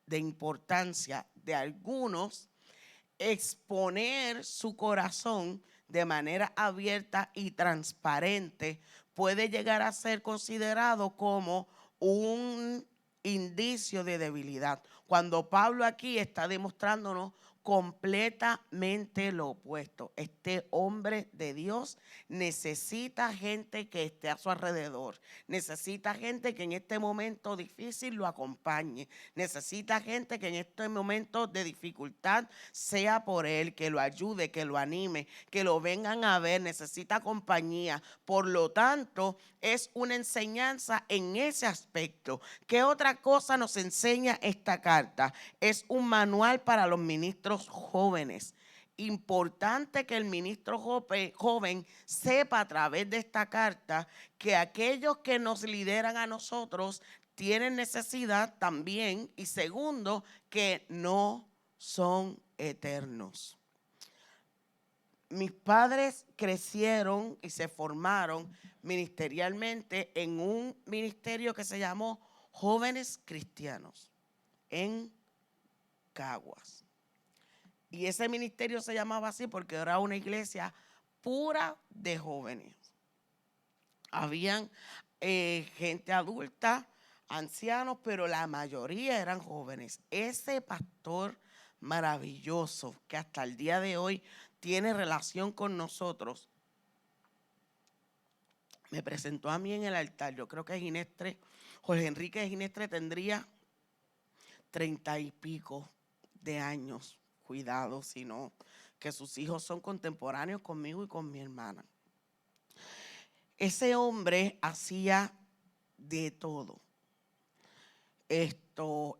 de importancia de algunos, exponer su corazón de manera abierta y transparente puede llegar a ser considerado como un indicio de debilidad, cuando Pablo aquí está demostrándonos completamente lo opuesto. Este hombre de Dios necesita gente que esté a su alrededor, necesita gente que en este momento difícil lo acompañe, necesita gente que en este momento de dificultad sea por él, que lo ayude, que lo anime, que lo vengan a ver, necesita compañía. Por lo tanto, es una enseñanza en ese aspecto. ¿Qué otra cosa nos enseña esta carta? Es un manual para los ministros jóvenes. Importante que el ministro joven sepa a través de esta carta que aquellos que nos lideran a nosotros tienen necesidad también, y segundo, que no son eternos. Mis padres crecieron y se formaron ministerialmente en un ministerio que se llamó Jóvenes Cristianos en Caguas. Y ese ministerio se llamaba así porque era una iglesia pura de jóvenes. Habían gente adulta, ancianos, pero la mayoría eran jóvenes. Ese pastor maravilloso que hasta el día de hoy tiene relación con nosotros, me presentó a mí en el altar. Yo creo que Ginestre, Jorge Enrique Ginestre, tendría 30 y pico de años. Cuidado, si no, que sus hijos son contemporáneos conmigo y con mi hermana. Ese hombre hacía de todo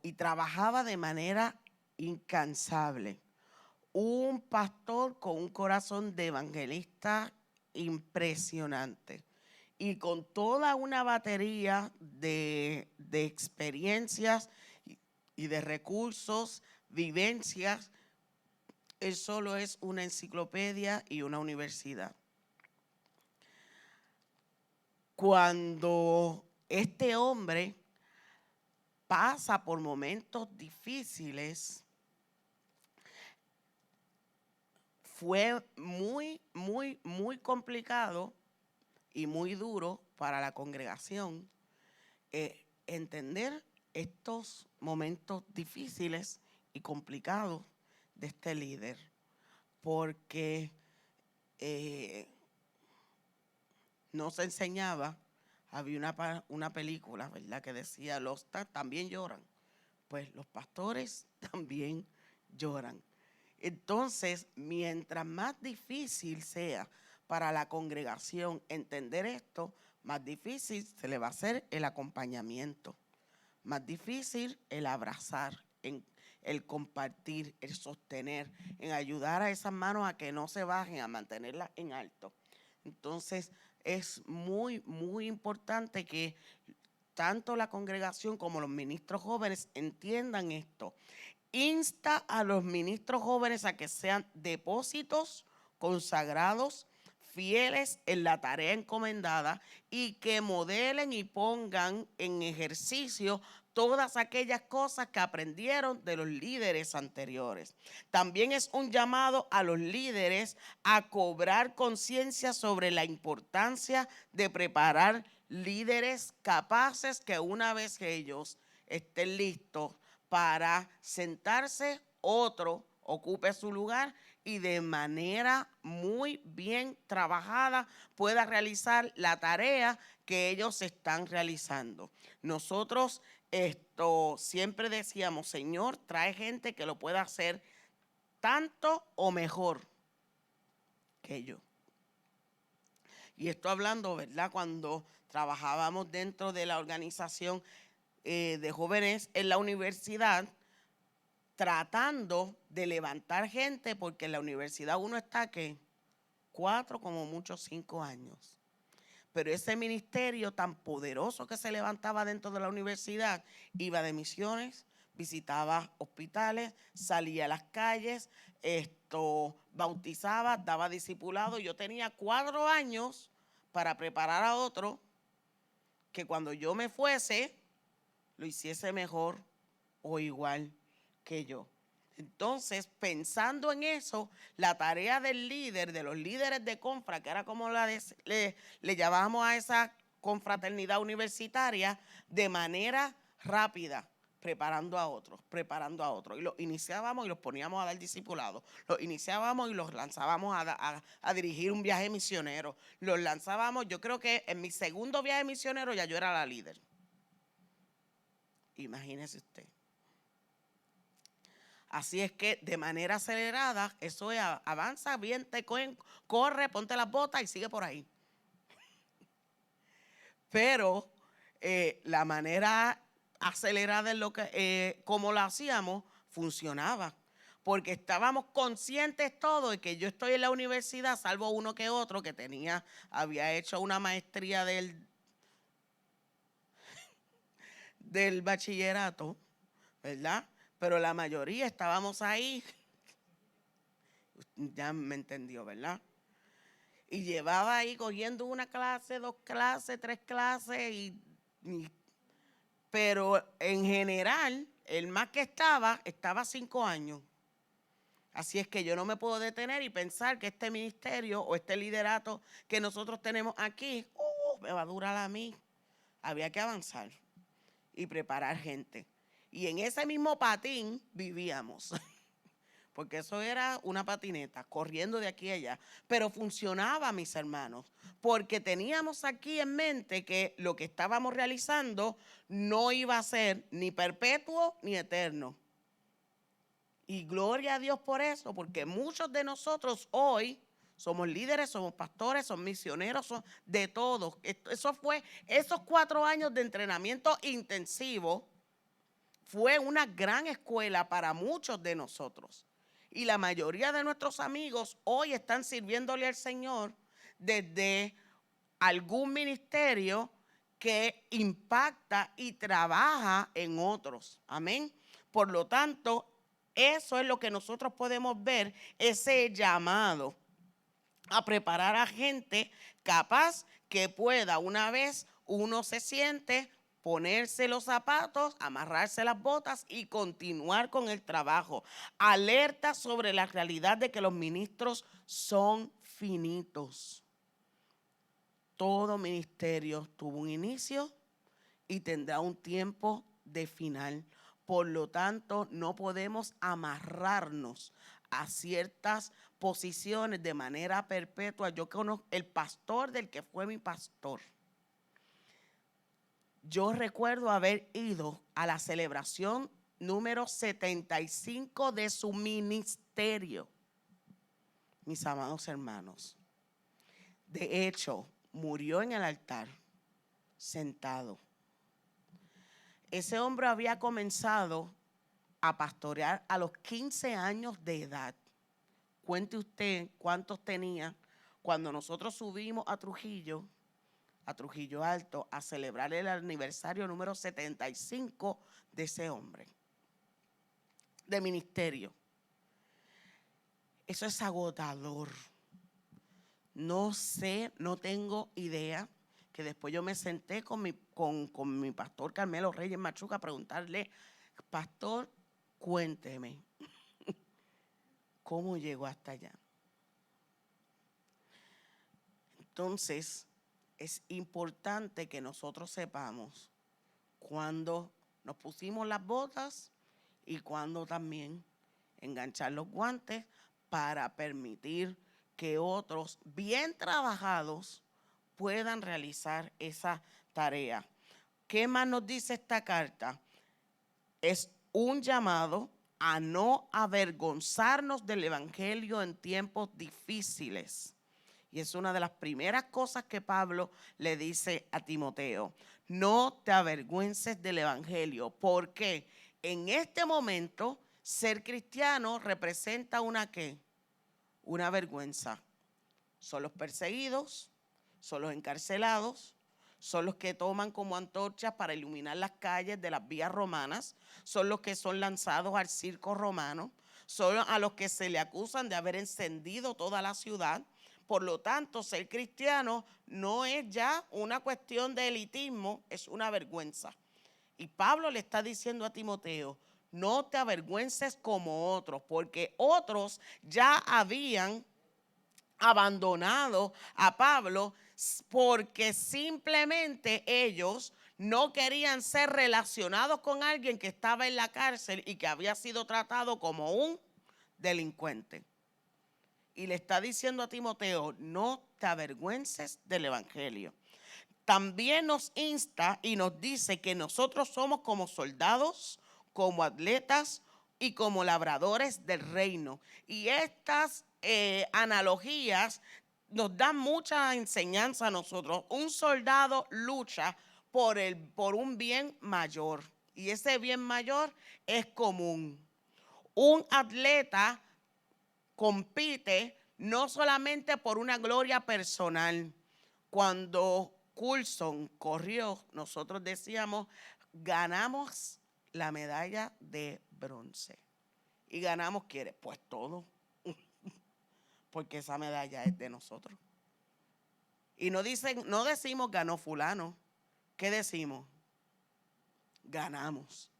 y trabajaba de manera incansable. Un pastor con un corazón de evangelista impresionante y con toda una batería de experiencias y de recursos, vivencias. Él solo es una enciclopedia y una universidad. Cuando este hombre pasa por momentos difíciles, fue muy, muy, muy complicado y muy duro para la congregación entender estos momentos difíciles y complicados de este líder, porque no se enseñaba. Había una película, ¿verdad?, que decía, los también lloran. Pues los pastores también lloran. Entonces, mientras más difícil sea para la congregación entender esto, más difícil se le va a hacer el acompañamiento, más difícil el abrazar, el compartir, el sostener, en ayudar a esas manos a que no se bajen, a mantenerlas en alto. Entonces, es muy, muy importante que tanto la congregación como los ministros jóvenes entiendan esto. Insta a los ministros jóvenes a que sean depósitos consagrados, fieles en la tarea encomendada y que modelen y pongan en ejercicio todas aquellas cosas que aprendieron de los líderes anteriores. También es un llamado a los líderes a cobrar conciencia sobre la importancia de preparar líderes capaces que una vez que ellos estén listos para sentarse, otro ocupe su lugar y de manera muy bien trabajada pueda realizar la tarea que ellos están realizando. Nosotros siempre decíamos, Señor, trae gente que lo pueda hacer tanto o mejor que yo. Y esto hablando, ¿verdad?, cuando trabajábamos dentro de la organización de jóvenes en la universidad, tratando de levantar gente, porque en la universidad uno está, ¿qué? 4, como mucho 5 años. Pero ese ministerio tan poderoso que se levantaba dentro de la universidad, iba de misiones, visitaba hospitales, salía a las calles, bautizaba, daba discipulado. Yo tenía 4 años para preparar a otro que cuando yo me fuese, lo hiciese mejor o igual que yo. Entonces, pensando en eso, la tarea del líder, de los líderes de confra, que era como le llamábamos a esa confraternidad universitaria, de manera rápida, preparando a otros. Y los iniciábamos y los poníamos a dar discipulado. Los iniciábamos y los lanzábamos a dirigir un viaje misionero. Los lanzábamos, yo creo que en mi segundo viaje misionero ya yo era la líder. Imagínese usted. Así es que de manera acelerada, eso es, avanza, viente, corre, ponte las botas y sigue por ahí. Pero la manera acelerada en como lo hacíamos, funcionaba. Porque estábamos conscientes todos de que yo estoy en la universidad, salvo uno que otro que había hecho una maestría del bachillerato, ¿verdad? Pero la mayoría estábamos ahí. Ya me entendió, ¿verdad? Y llevaba ahí cogiendo una clase, 2 clases, 3 clases, pero en general, el más que estaba 5 años. Así es que yo no me puedo detener y pensar que este ministerio o este liderato que nosotros tenemos aquí, me va a durar a mí. Había que avanzar y preparar gente. Y en ese mismo patín vivíamos, porque eso era una patineta, corriendo de aquí a allá. Pero funcionaba, mis hermanos, porque teníamos aquí en mente que lo que estábamos realizando no iba a ser ni perpetuo ni eterno. Y gloria a Dios por eso, porque muchos de nosotros hoy somos líderes, somos pastores, somos misioneros, son de todo. Eso fue, esos 4 años de entrenamiento intensivo fue una gran escuela para muchos de nosotros. Y la mayoría de nuestros amigos hoy están sirviéndole al Señor desde algún ministerio que impacta y trabaja en otros. Amén. Por lo tanto, eso es lo que nosotros podemos ver, ese llamado a preparar a gente capaz que pueda, una vez uno se siente, ponerse los zapatos, amarrarse las botas y continuar con el trabajo. Alerta sobre la realidad de que los ministros son finitos. Todo ministerio tuvo un inicio y tendrá un tiempo de final. Por lo tanto, no podemos amarrarnos a ciertas posiciones de manera perpetua. Yo conozco el pastor del que fue mi pastor. Yo recuerdo haber ido a la celebración número 75 de su ministerio, mis amados hermanos. De hecho, murió en el altar, sentado. Ese hombre había comenzado a pastorear a los 15 años de edad. Cuente usted cuántos tenía cuando nosotros subimos a Trujillo Alto, a celebrar el aniversario número 75 de ese hombre, de ministerio. Eso es agotador. No sé, no tengo idea, que después yo me senté con mi pastor Carmelo Reyes Machuca a preguntarle, pastor, cuénteme, ¿cómo llegó hasta allá? Entonces, es importante que nosotros sepamos cuándo nos pusimos las botas y cuándo también enganchar los guantes para permitir que otros bien trabajados puedan realizar esa tarea. ¿Qué más nos dice esta carta? Es un llamado a no avergonzarnos del evangelio en tiempos difíciles. Y es una de las primeras cosas que Pablo le dice a Timoteo. No te avergüences del evangelio, porque en este momento ser cristiano representa una ¿qué? Una vergüenza. Son los perseguidos, son los encarcelados, son los que toman como antorchas para iluminar las calles de las vías romanas, son los que son lanzados al circo romano, son a los que se le acusan de haber encendido toda la ciudad. Por lo tanto, ser cristiano no es ya una cuestión de elitismo, es una vergüenza. Y Pablo le está diciendo a Timoteo, no te avergüences como otros, porque otros ya habían abandonado a Pablo porque simplemente ellos no querían ser relacionados con alguien que estaba en la cárcel y que había sido tratado como un delincuente. Y le está diciendo a Timoteo, no te avergüences del evangelio. También nos insta y nos dice que nosotros somos como soldados, como atletas y como labradores del reino. Y estas analogías nos dan mucha enseñanza a nosotros. Un soldado lucha por un bien mayor y ese bien mayor es común. Un atleta compite no solamente por una gloria personal. Cuando Coulson corrió, nosotros decíamos, ganamos la medalla de bronce. ¿Y ganamos quiere? Pues todo. Porque esa medalla es de nosotros. Y no decimos ganó fulano. ¿Qué decimos? Ganamos.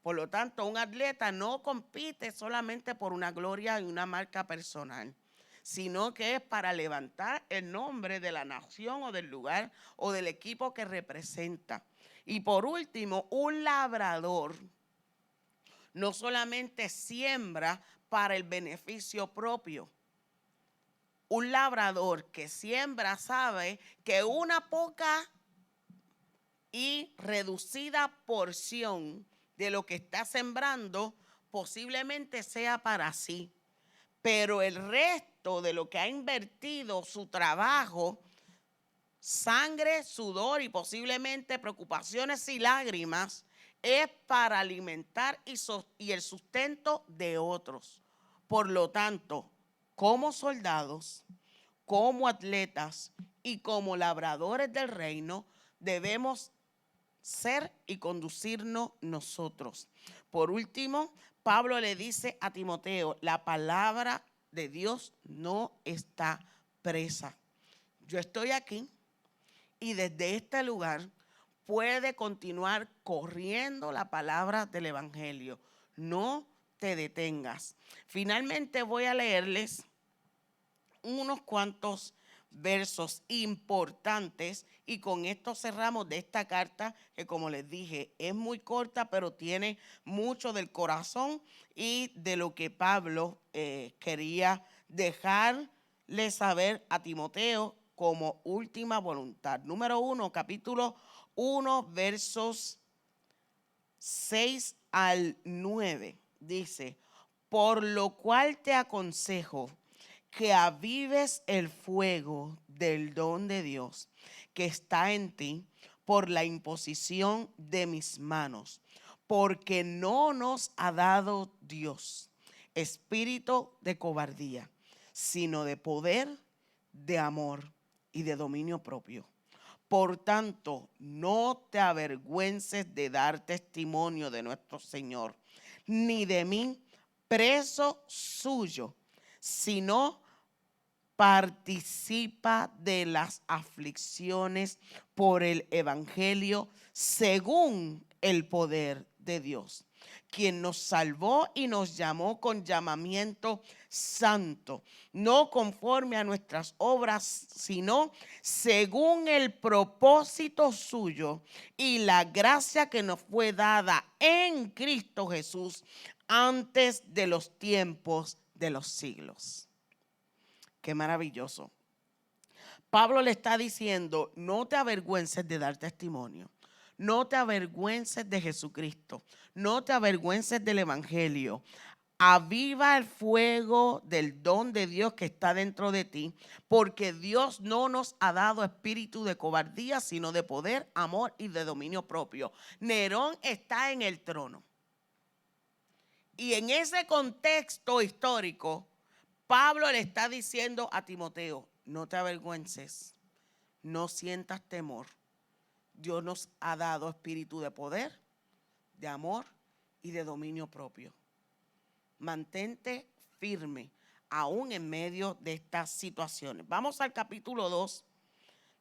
Por lo tanto, un atleta no compite solamente por una gloria y una marca personal, sino que es para levantar el nombre de la nación o del lugar o del equipo que representa. Y por último, un labrador no solamente siembra para el beneficio propio. Un labrador que siembra sabe que una poca y reducida porción de lo que está sembrando posiblemente sea para sí, pero el resto de lo que ha invertido su trabajo, sangre, sudor y posiblemente preocupaciones y lágrimas, es para alimentar y el sustento de otros. Por lo tanto, como soldados, como atletas y como labradores del reino, debemos ser y conducirnos nosotros. Por último, Pablo le dice a Timoteo, la palabra de Dios no está presa. Yo estoy aquí y desde este lugar puede continuar corriendo la palabra del evangelio. No te detengas. Finalmente voy a leerles unos cuantos versos importantes y con esto cerramos de esta carta que, como les dije, es muy corta pero tiene mucho del corazón y de lo que Pablo quería dejarle saber a Timoteo como última voluntad. Número 1, capítulo 1, versos 6 al 9, dice: por lo cual te aconsejo que avives el fuego del don de Dios que está en ti por la imposición de mis manos, porque no nos ha dado Dios espíritu de cobardía, sino de poder, de amor y de dominio propio. Por tanto, no te avergüences de dar testimonio de nuestro Señor, ni de mí, preso suyo, sino participa de las aflicciones por el evangelio según el poder de Dios, quien nos salvó y nos llamó con llamamiento santo, no conforme a nuestras obras, sino según el propósito suyo y la gracia que nos fue dada en Cristo Jesús antes de los tiempos de los siglos. Qué maravilloso. Pablo le está diciendo, no te avergüences de dar testimonio. No te avergüences de Jesucristo. No te avergüences del evangelio. Aviva el fuego del don de Dios que está dentro de ti, porque Dios no nos ha dado espíritu de cobardía, sino de poder, amor y de dominio propio. Nerón está en el trono. Y en ese contexto histórico, Pablo le está diciendo a Timoteo, no te avergüences, no sientas temor. Dios nos ha dado espíritu de poder, de amor y de dominio propio. Mantente firme, aún en medio de estas situaciones. Vamos al capítulo 2,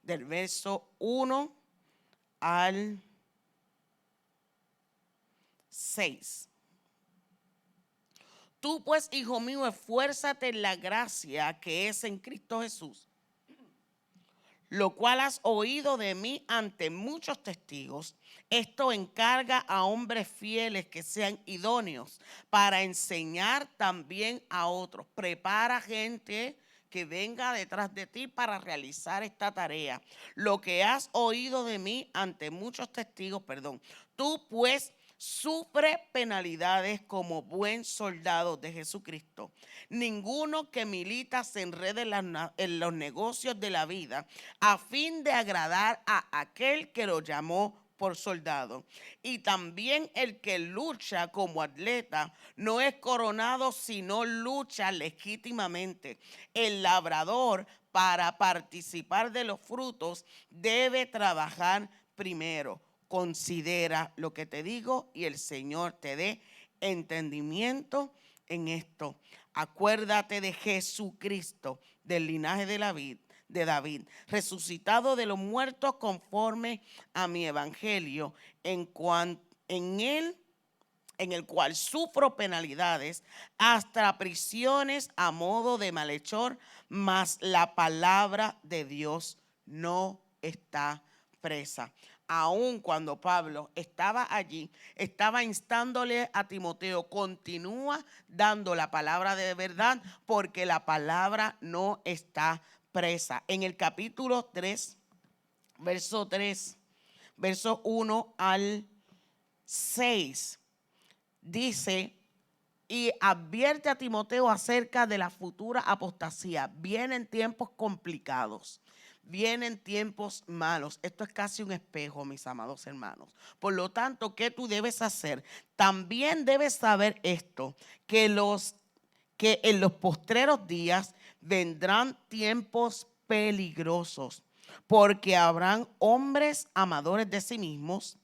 del verso 1 al 6. Tú pues, hijo mío, esfuérzate en la gracia que es en Cristo Jesús, lo cual has oído de mí ante muchos testigos. Esto encarga a hombres fieles que sean idóneos para enseñar también a otros. Prepara gente que venga detrás de ti para realizar esta tarea. Lo que has oído de mí ante muchos testigos, tú pues sufre penalidades como buen soldado de Jesucristo. Ninguno que milita se enrede en los negocios de la vida a fin de agradar a aquel que lo llamó por soldado. Y también el que lucha como atleta no es coronado, sino lucha legítimamente. El labrador, para participar de los frutos, debe trabajar primero. Considera lo que te digo y el Señor te dé entendimiento en esto. Acuérdate de Jesucristo, del linaje de David, resucitado de los muertos conforme a mi evangelio, en el cual sufro penalidades, hasta prisiones a modo de malhechor, mas la palabra de Dios no está presa. Aun cuando Pablo estaba allí, estaba instándole a Timoteo, continúa dando la palabra de verdad, porque la palabra no está presa. En el capítulo 3, verso 1 al 6, dice y advierte a Timoteo acerca de la futura apostasía. Vienen tiempos complicados. Vienen tiempos malos. Esto es casi un espejo, mis amados hermanos. Por lo tanto, ¿qué tú debes hacer? También debes saber esto, que en los postreros días vendrán tiempos peligrosos, porque habrán hombres amadores de sí mismos,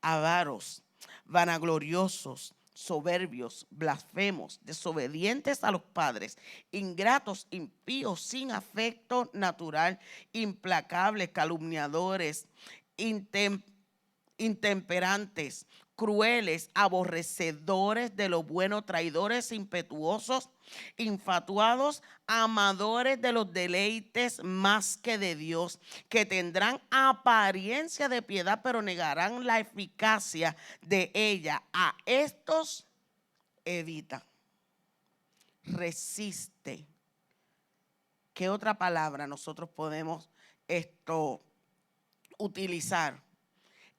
avaros, vanagloriosos, soberbios, blasfemos, desobedientes a los padres, ingratos, impíos, sin afecto natural, implacables, calumniadores, intemperantes, crueles, aborrecedores de lo bueno, traidores, impetuosos, infatuados, amadores de los deleites más que de Dios, que tendrán apariencia de piedad, pero negarán la eficacia de ella. A estos evita, resiste. ¿Qué otra palabra nosotros podemos utilizar?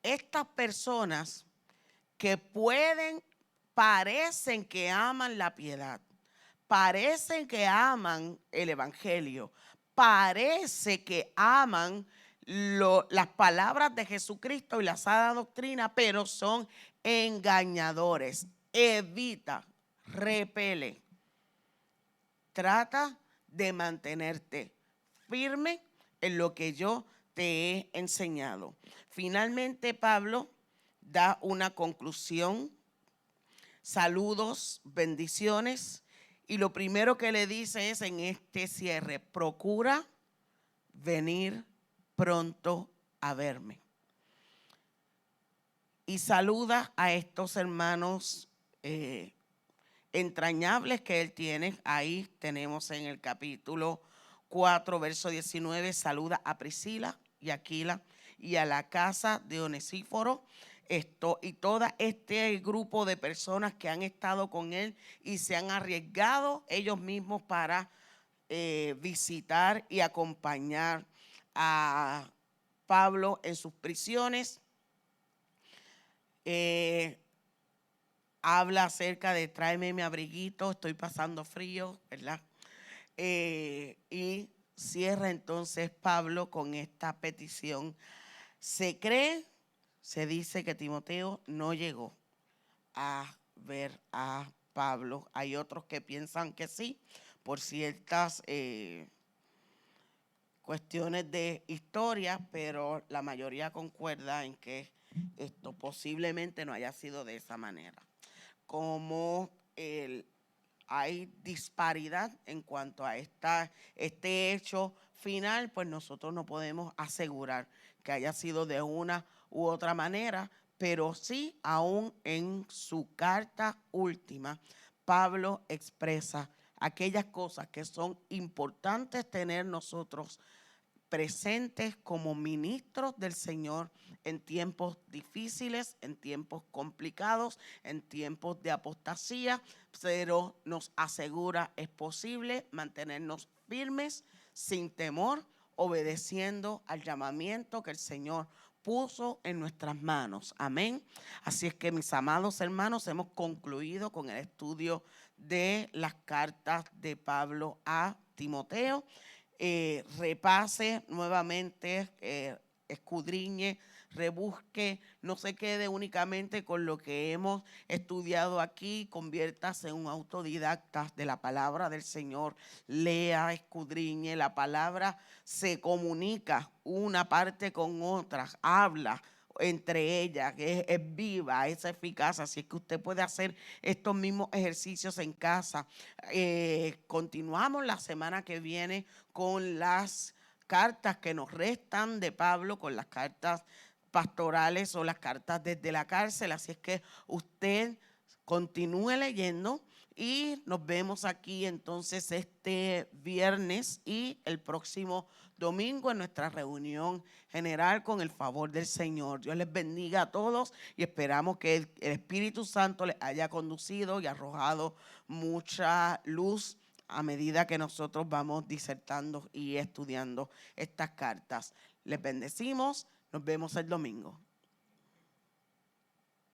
Estas personas que parecen que aman la piedad, parecen que aman el evangelio, parece que aman las palabras de Jesucristo y la sana doctrina, pero son engañadores. Evita, repele, trata de mantenerte firme en lo que yo te he enseñado. Finalmente, Pablo da una conclusión, saludos, bendiciones, y lo primero que le dice es en este cierre: procura venir pronto a verme. Y saluda a estos hermanos entrañables que él tiene. Ahí tenemos en el capítulo 4, verso 19, saluda a Priscila y Aquila y a la casa de Onesíforo, y todo este grupo de personas que han estado con él y se han arriesgado ellos mismos para visitar y acompañar a Pablo en sus prisiones. Habla acerca de tráeme mi abriguito, estoy pasando frío, ¿verdad? Y cierra entonces Pablo con esta petición. Se dice que Timoteo no llegó a ver a Pablo. Hay otros que piensan que sí, por ciertas cuestiones de historia, pero la mayoría concuerda en que esto posiblemente no haya sido de esa manera. Como hay disparidad en cuanto a este hecho final, pues nosotros no podemos asegurar que haya sido de una u otra manera, pero sí, aún en su carta última, Pablo expresa aquellas cosas que son importantes tener nosotros presentes como ministros del Señor en tiempos difíciles, en tiempos complicados, en tiempos de apostasía, pero nos asegura es posible mantenernos firmes, sin temor, obedeciendo al llamamiento que el Señor puso en nuestras manos. Amén. Así es que, mis amados hermanos, hemos concluido con el estudio de las cartas de Pablo a Timoteo. Repase nuevamente, escudriñe, rebusque, no se quede únicamente con lo que hemos estudiado aquí, conviértase en un autodidacta de la palabra del Señor, lea, escudriñe, la palabra se comunica una parte con otra, habla entre ellas, que es viva, es eficaz, así es que usted puede hacer estos mismos ejercicios en casa. Continuamos la semana que viene con las cartas que nos restan de Pablo, con las cartas pastorales o las cartas desde la cárcel, así es que usted continúe leyendo y nos vemos aquí entonces este viernes y el próximo domingo en nuestra reunión general con el favor del Señor. Dios les bendiga a todos y esperamos que el Espíritu Santo les haya conducido y arrojado mucha luz a medida que nosotros vamos disertando y estudiando estas cartas. Les bendecimos, nos vemos el domingo.